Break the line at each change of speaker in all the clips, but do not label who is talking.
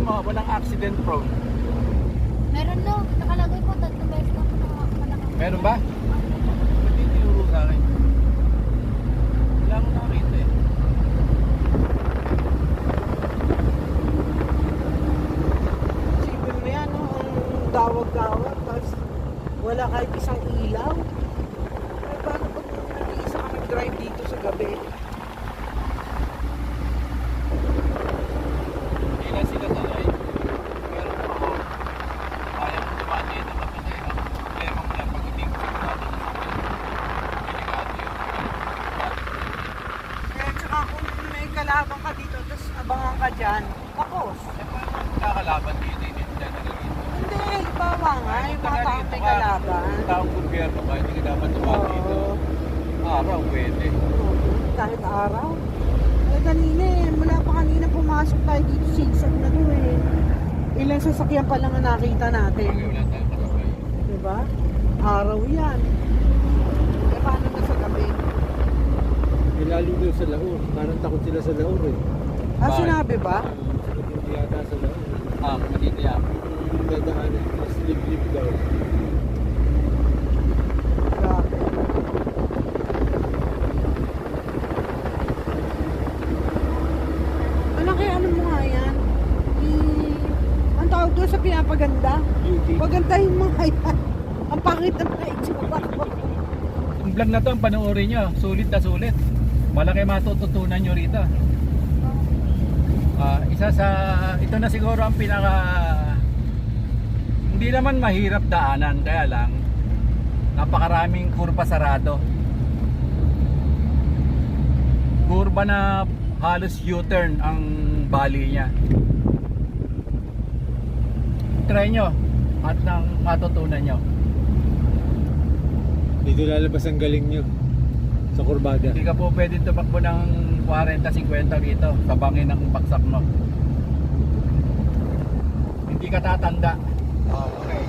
mo, walang accident prone.
Meron no, nakalagay po 3 beses na po nakakalakan.
Meron ba? Hindi tinuro sa akin. Wala akong nakita eh.
Sipin mo yan, no? Ang dawag-dawag, tapos wala kahit isang ilaw. Ay, paano pag nag-iisa ka nag-drive dito sa gabi?
Hindi na sila tuloy. Meron pa ako. Kaya mo dumaan dito kapag ang problema mo lang pag hindi ko sigurado na sa delikado yun.
Kaya tsaka kung may kalaban ka dito, tapos abangan ka dyan, tapos.
Eh, paano kakalaban dito? Hindi na nagagito.
Hindi, ibawa nga, yung mga taong may kalaban.
Taong gobyerno ka, hindi ka dapat dumaan dito.
Oo.
Araw, pwede.
Kahit araw. Eh kanina mula pa kanina pumasok tayo dito, sigsag na to eh. Ilang sasakyan pa lang ang nakita natin.
Kaya wala tayong kasabay.
Diba? Araw yan. Eh paano na sa gabi?
Eh, lalo doon sa Lahore. Parang takot sila sa Lahore eh.
Ah,
Bakit?
sinabi ba?
Sakit hindi yata sa Lahore.
Matindi yan.
Yung dadaanan, slip daw.
Grabe. Ano kaya ano mo nga yan? Ang tawag doon sa pinapaganda?
Beauty.
Pagandahin mo nga yan. Ang pangit na itsura ko.
Ang vlog na to, ang panoorin nyo. Sulit na sulit. Malaki matututunan nyo rito. Isa sa, ito na siguro ang pinaka, hindi naman mahirap daanan, kaya lang napakaraming kurba sarado. Kurba na halos U-turn ang bali niya. Try nyo at nang matutunan nyo.
Dito lalabas ang galing nyo. Sa kurbada.
Hindi ka po pwede tumakbo ng 40-50 dito, tabangin ng baksak mo. Hindi ka tatanda. Okay.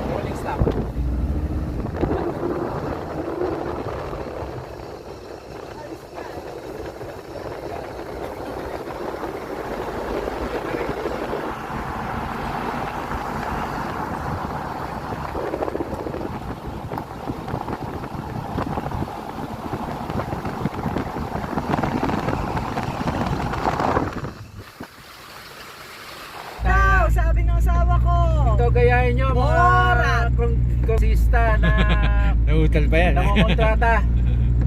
Rolling stop.
Tao, sabi ng asawa ko.
Ito gayahin nyo mga
Borat.
konsista na
Nautal pa yan.
nangungontrata.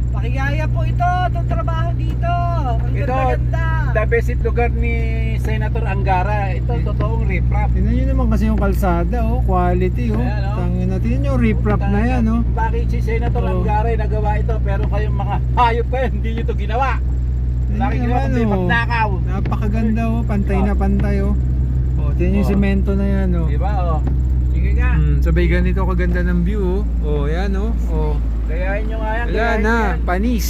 Pakiyaya po ito, itong trabaho dito. Ang
Ito,
ganda-ganda.
the best lugar ni Senator Angara. Ito, totoong riprap.
Tingnan nyo naman kasi yung kalsada, oh. Quality, oh.
Ayan, oh.
Tangin natin yun yung riprap na yan, oh.
Bakit si Senator
Oh.
Angara ay nagawa ito pero kayong mga hayop kayo, hindi nyo ito ginawa. Bakit
Tingnan
ginawa
naman,
ito
oh.
magnakaw?
Napakaganda, oh. Pantay na pantay, oh. Oh, tingnan yung
Oh.
semento na yan, oh.
Diba oh? Sige nga.
Sabay ganito kaganda ng view, oh. Oh, yan, oh. Oh.
Gayahin nyo nga yan.
Wala
gayahin
na,
nyo yan.
panis.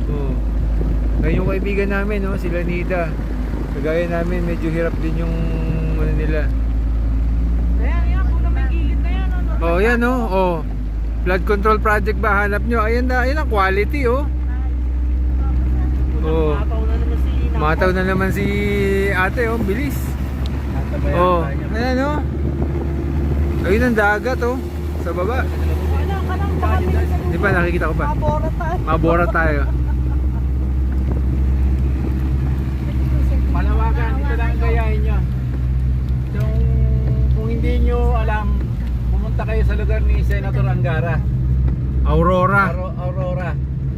Oh. Kaya yung kaibigan namin, no, sila Nida. Kagaya namin, medyo hirap din yung ano nila.
Ayan, ayan, kung na may gilid na yan. Ano,
Oh, yan, oh. Oh. Flood control project ba hanap nyo? Ayan na, ayan ang quality, oh. Oh.
Mataw na naman si Nako.
Mataw na naman si ate, oh. Bilis.
Tatabayan
Oh,
tayo.
ayan, oh. Ayun ang dagat, oh. Sa baba.
Wala ka nang baka may sa
Di pa, nakikita ko pa.
Mabora tayo.
Mabora tayo.
Palawagan, ito lang ang gayahin nyo. Kung hindi nyo alam, pumunta kayo sa lugar ni Senator Angara.
Aurora.
Aurora.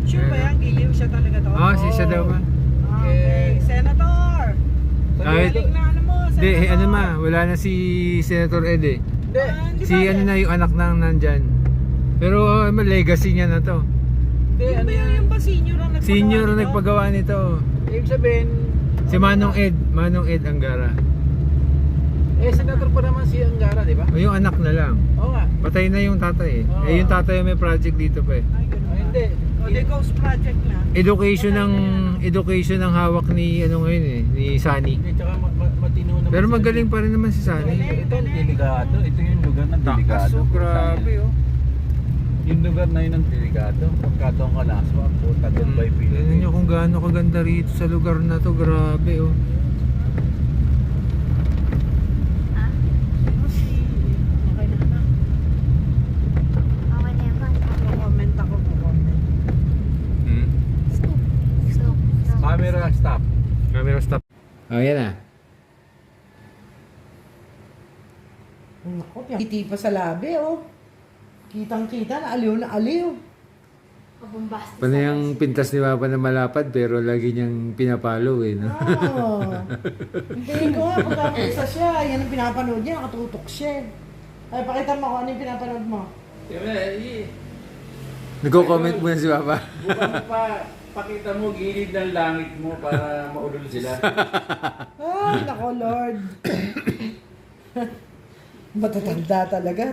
Sure ba yan? Giliw siya talaga to?
Ah, si siya daw ba?
Okay, Senator!
Kahit-
Galing na ano mo,
Hindi,
Senator.
ano ma, wala na si Senator Ed eh.
Hindi.
Hindi
Si
ba
ano
yan?
na yung anak nang nandyan. Pero legacy niya na to.
Hindi,
Yung
ano
ba
yan?
yung ba senior ang nagpagawa
Senior
nito?
ang nagpagawa nito.
Ibig sabihin,
Si Manong Ed Angara.
senator pa naman si Angara, di ba?
O yung anak na lang.
Oo nga.
Patay na yung tatay eh.
Oo.
Eh yung tatay may project dito pa eh.
Ay, ganun
Ay,
ba?
hindi.
O, the Ghost Project na.
Education ng hawak ni ano ngayon eh, ni Sunny.
Hindi, tsaka matino naman.
Pero
sila.
magaling pa rin naman si Sunny.
Ito ang delikado. Ito yung lugar ng delikado.
Takas, oh, grabe oh.
Yung lugar na yun ang delikado. Pagka doon ka laswa, puta, goodbye
Tignan nyo
Philippines.
kung gaano kaganda rito sa lugar na to, grabe oh.
Camera stop.
Camera stop. Oh, yan na.
Naku, titi pa sa labi, oh. Kitang-kita, naaliw na aliw.
Kabumbastis.
Paano yung pintas ni Papa na malapad pero lagi niyang pinapalo eh, no?
Oo. Tingin ko nga, pagkakaisa siya, yan ang pinapanood niya, nakatutok siya. Ay, pakita mo kung ano yung pinapanood mo.
Nagko-comment muna si Papa.
Bukan pa, pakita mo gilid ng langit mo para maulol sila.
Ay, nako Lord. Matatanda talagang.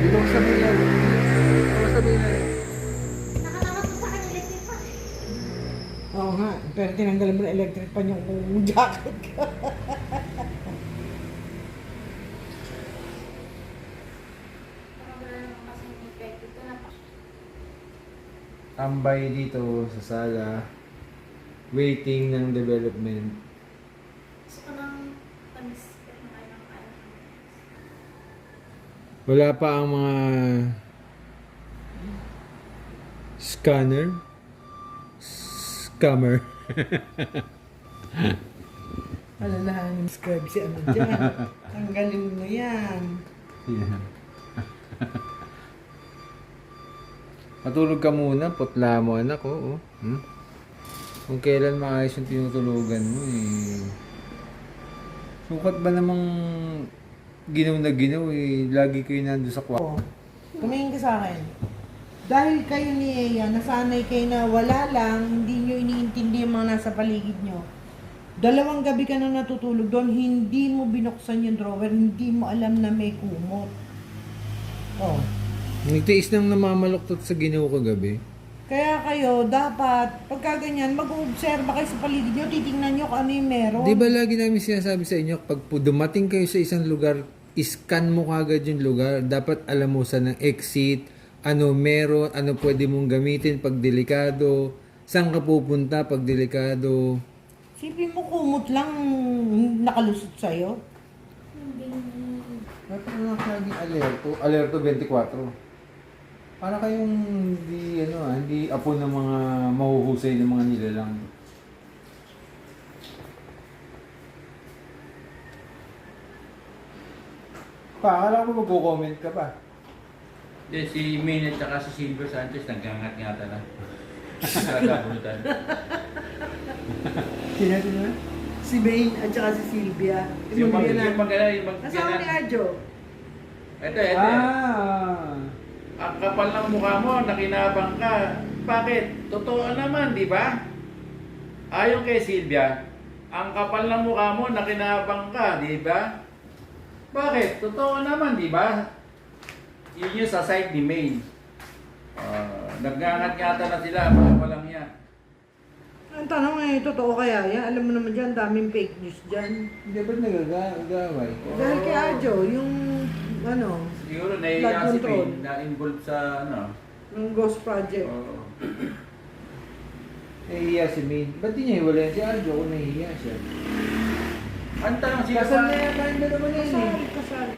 Dito ko sabihin yan. Dito ko sabihin yan.
Nakatakas mo sa akin electric pa.
Oo nga, pero tinanggalan mo na electric pan yung jacket ka.
Nakabala naman kasi yung effective ko na pa.
Tambay dito sa sala. Waiting ng development.
Gusto ko nang pag-skip na kayo ng kaya.
Wala pa ang mga scanner. Scammer.
Alalahan yung scribe si ano dyan. Tanggalin mo yan.
Yeah. Matulog ka muna, putla mo anak ko. Oh. Hmm? Kung kailan maayos yung tinutulugan mo eh. Sukat ba namang ginaw na ginaw eh. Lagi kayo nandun sa kwarto.
Oo. Tumingin ka sa akin. Dahil kayo ni Eya, nasanay kayo na wala lang, hindi nyo iniintindi yung mga nasa paligid nyo. 2 gabi ka na natutulog doon, hindi mo binuksan yung drawer, hindi mo alam na may kumot. Oh.
Nagtiis nang namamaluktot sa ginaw kagabi.
Kaya kayo, dapat, pagka ganyan, mag-obserba kayo sa paligid nyo, titingnan nyo kung ano yung meron.
Di ba lagi namin sinasabi sa inyo, pag dumating kayo sa isang lugar, iscan mo kagad yung lugar. Dapat alam mo saan ang exit, ano meron, ano pwede mong gamitin pag delikado, saan ka pupunta pag delikado.
Sipin mo kumot lang nakalusot sa'yo.
Hindi.
Dapat na laging alerto 24. Para kayong hindi apo ng mga mahuhusay ng mga nilalang. Akala ko magko-comment ka pa.
Hindi, si Min at saka si Silvio Sanchez naggangat-ngata na. Nagkabunutan.
Sino? Si Bane at saka si Sylvia.
Yung magkala, yung
Kasama ni Adjo.
Ito.
Ah!
Ang kapal ng mukha mo, nakinabang ka. Bakit? Totoo naman, di ba? Ayon kay Silvia, ang kapal ng mukha mo, nakinabang ka, di ba? Bakit? Totoo naman, di ba? Yun yung sa side ni Maine. Nagngangat-ngata na sila, mga walang yan.
Ang tanong eh, totoo kaya yan? Alam mo naman dyan, daming fake news dyan.
Hindi ba't nagagaway?
Dahil kay Adjo, yung
Siguro
Flood
nahiya si
control.
Maine, na-involved sa
yung Ghost Project.
Oo.
Nahihiya si Maine. Ba't di niya hiwalayan si Aljo kung nahihiya siya?
Ang tanong sila
Kasal na yata yung dalawa na yun eh.
Kasal.